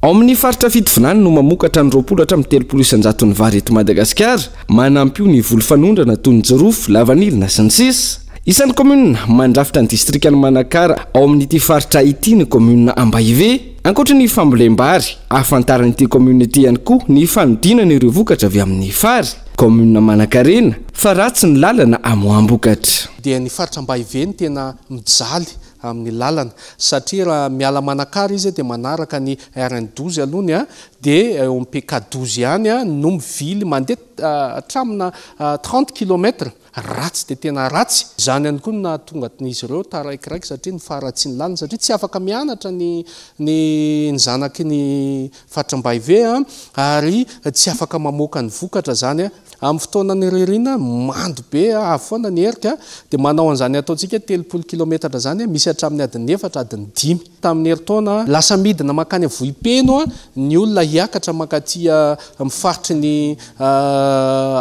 ao amin'ny faritra Fidivinany no mamokatra ny 20 ny vary eto Madagasikara manampio ny volo fanondrana toy ny jirofo lavanilina sy ny sisa isan'ny commune mandrafitra ny distrika ny Manakara ao amin'ity faritra ity ny commune Ambaive ankoatra ny fambolem-bary ahafantaran'ity commune ity ihany koa ny fanodinana ireo vokatra avy amin'ny fary commune Manakarena fa ratsy ny lalana amoambokatra dia ny faritra Ambaive ny tena mijaly amin'ny lalana satria raha miala Manakara izy dia manaraka ny RN12 alohany dia eo PK12 ihany no mivily mandeha hatramina 30 km ratsy dia tena ratsy izany ihany koa na tonga n'izy ireo taraikiraiky satria ny faratsy ny lalana satria tsy afaka mianatra ny zanaky ny faritra Ambaive ary tsy afaka mamoaka ny vokatra zany amin'ny fotoanany ririna mando be afoana ny herika dia manao an'izany ataontsika 30 km zany misy hatramin'ny adiny 4 adiny 5 tamin'ny heritaona lasa midina makany Vohipeno ny olona hiakatra makaty mifaritry ny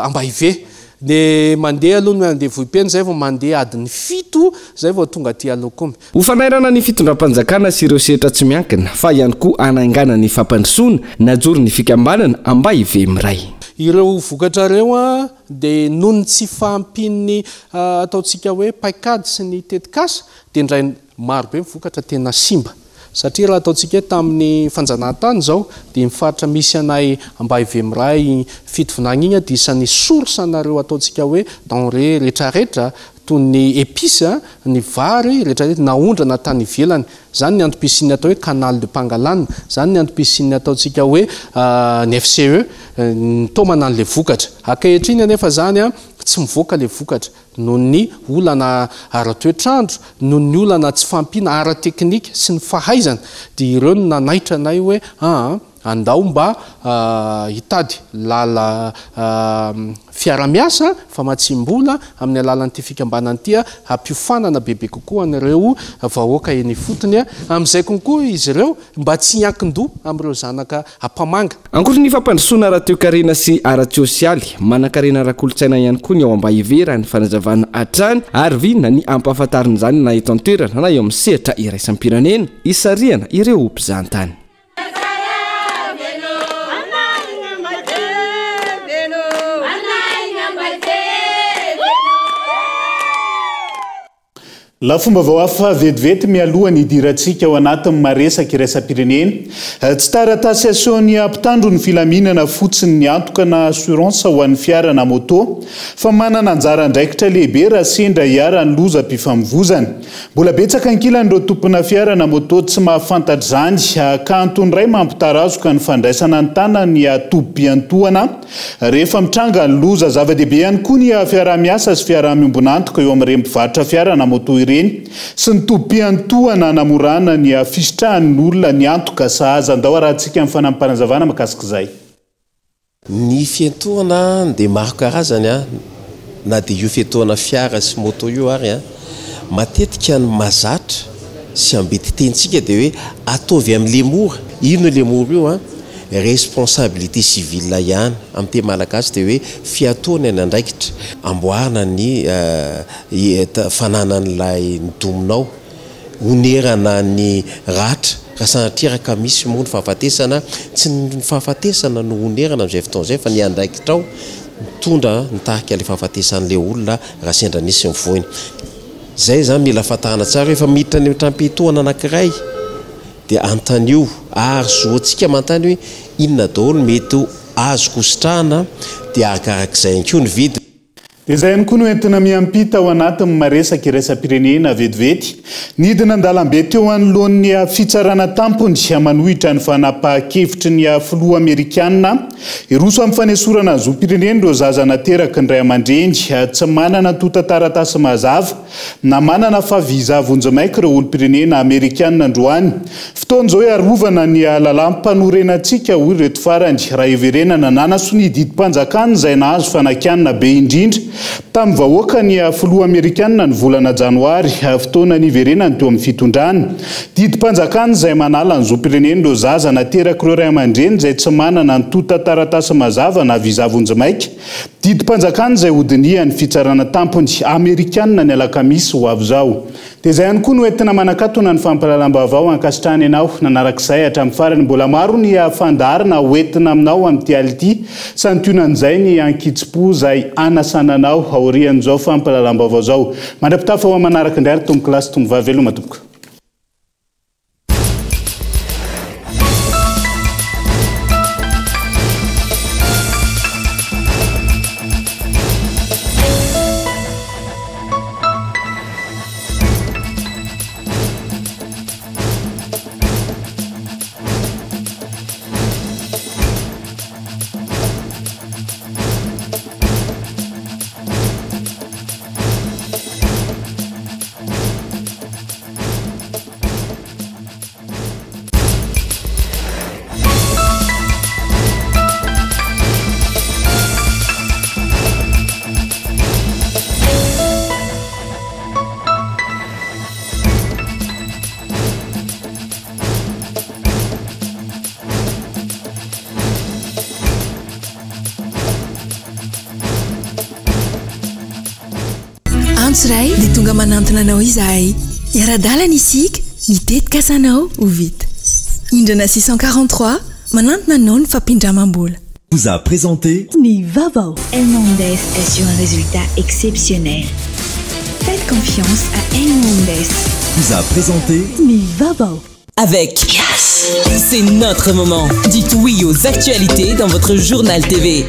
Ambaive dia mandeha aloha ny mandeha Vohipeno zay vao mandeha adiny 7 zay vao tonga aty aloha hofanairana ny fitondram-panjakana sy ireo sehatra tsy miankina fa ihany koa anaingana ny fampandrosoana najoro ny fikambanana Ambaive miray ireo vokatra reo dia nohony tsy fahampin'ny ataontsika hoe paikady sy ny tetikasa dia indray marobe mivokatra tena simba satria raha ataontsika tamin'ny fanjanahantany zao dia mifaritra misy anay Ambaive miray fitovinagna igny dia isan'ny source anareo ataontsika hoe denrée rehetrarehetra toy ny épice ny vary rehetrarehetra naondrana tany ivelany zany ny antom-pisiany atao hoe canal de Pangalane zany ny antom-pisiany ataontsika hoe ny FCE nitomanany le vokatra ankehitriny anefa zany tsy mivoaka le vokatra noho ny olana ara-toetrandro noho ny olana tsy fampina ara-teknika sy ny fahaizana dia ireo no nanaitra anay hoe andao mba hitady lala fiara-miasa fa matsimbola amin'ny alalan'ity fikambanan'ity hampiofanana bebe kokoa an'ireo vahoaka eny fotony amin'izay konkoa izy ireo mba tsy hiankin-doha amin'ireo zanaka hampamanga ankoatra ny fampandrosoana ara-toekarena sy ara-tsosialy manan-karena ara-kolotsaina ihany koa ny ao Ambaive raha ny fanazavana hatrany ary vinona ny ampahafantarina izany na eto an-toerana na eo amin'ny sehatra iraisam-pirenena isariana ireo mpizahantany La fomba vao hafa vetivety mialoha ny idirantsika ao anatin'ny maresaka iraisam-pirenena tsy taratasy asehoany ampitandro ny filaminana fotsiny ny antoka na assurance ho an'ny fiara na moto fa manana anjara andraikitra lehibe raha sendra hiara ny loza-pifamivozana mbola betsaka ankilan'ireo tompona fiara na moto tsy mahafantatra zany kanto ny ray mampitarazoka ny fandraisana ny tana ny atobi-piantohana rehefa mitranga ny loza zava-dehibe ihany koa ny fiara-miasa sy fiara-miombonantoka eo amin'ireny mpivarotra fiara na moto sy ny tobi-piantohana namorana ny fisitrahan'ny olona ny antoka sahaza andao rahantsika amin'ny fanampanazavana makasika izay ny fiantohana dia maro karazany na dia io fiantohana fiara sy moto io ary matetika ny mazatra sy ambetitentsika dia hoe ataovy amin'ny lemora ino lemora io responsabilité civile ihany amin'ny teny malagasy dia hoe fiatoana ny andraikitra amboarina ny fananan'ilay nidominao onerana ny ratra raha sanatria ka misy moa ny fahafatesana tsy ny fahafatesana no onerana amin'izay fotoana izay fa ny andraikitra ao mitondra nitarika ilay fahafatesan'ilay olona raha sendra nisy mivoiny zay zany mila fatahana tsara rehefa miditra ny trampetohana anankiray dia antanio ary zoantsika mantany hoe inona daholo mety azo kositrahana dia arakarak'izay ankoa ny vidiny dia izay ihany koa no entina miampita ao anatin'ny maresaka iraisam-pirenena vetivety nidina andalam-be teo anoloan'ny fitsarana tampony manohitra ny fanapa-kevitry ny filoha amerikanina iroso amin'ny fanesorana ny zom-pirenena ireo zaza nateraka ny ray aman-dreny tsy manana tota-taratasy mazava na manana favizavonjamaika ireo olo-pirenena amerikanina androany fotoana izao hoe arovana ny lalampanorenantsika hoy reto farany raha everenana nanaso ny didi-panjakana izay nahazo fanakianina be indrindra tamin'ny vahoaka ny filoha amerikanina ny volana janoary fotoana ny iverenany teo amin'ny fitondrana didi-panjakana izay manala ny zom-pirenena ireo zaza nateraka ireo ray aman-dreny izay tsy manana ny tota-taratasy mazava na vizavonjamaika didi-panjakana izay hodinihan'ny fitsarana tampony amerikanina ny alakamisy ho avy izao dia izay ihany koa no entina manakatona ny fampalalam-baovao ankasitrany ianao nanarak'izay hatramin'ny farany mbola maro ny afandarina hoentina aminao amin'ity ality santionan'izay ny ankitsi-po izay anasananao aorian'izao fampalalam-baovao izao mandra-pitafa ho manaraka indray ary tombo kilasy tombo vaveloma tomboka. Ray dia tonga manantona anao izahay iara-dalana isika mitetika asanao ho vita indrana 643 manantona anao ny fampindramam-bola. Vous a présenté Nivavao. El Mondes assure un résultat exceptionnel. Faites confiance à El Mondes. Vous a présenté Nivavao. Avec Yes, c'est notre moment. Dites oui aux actualités dans votre journal TV.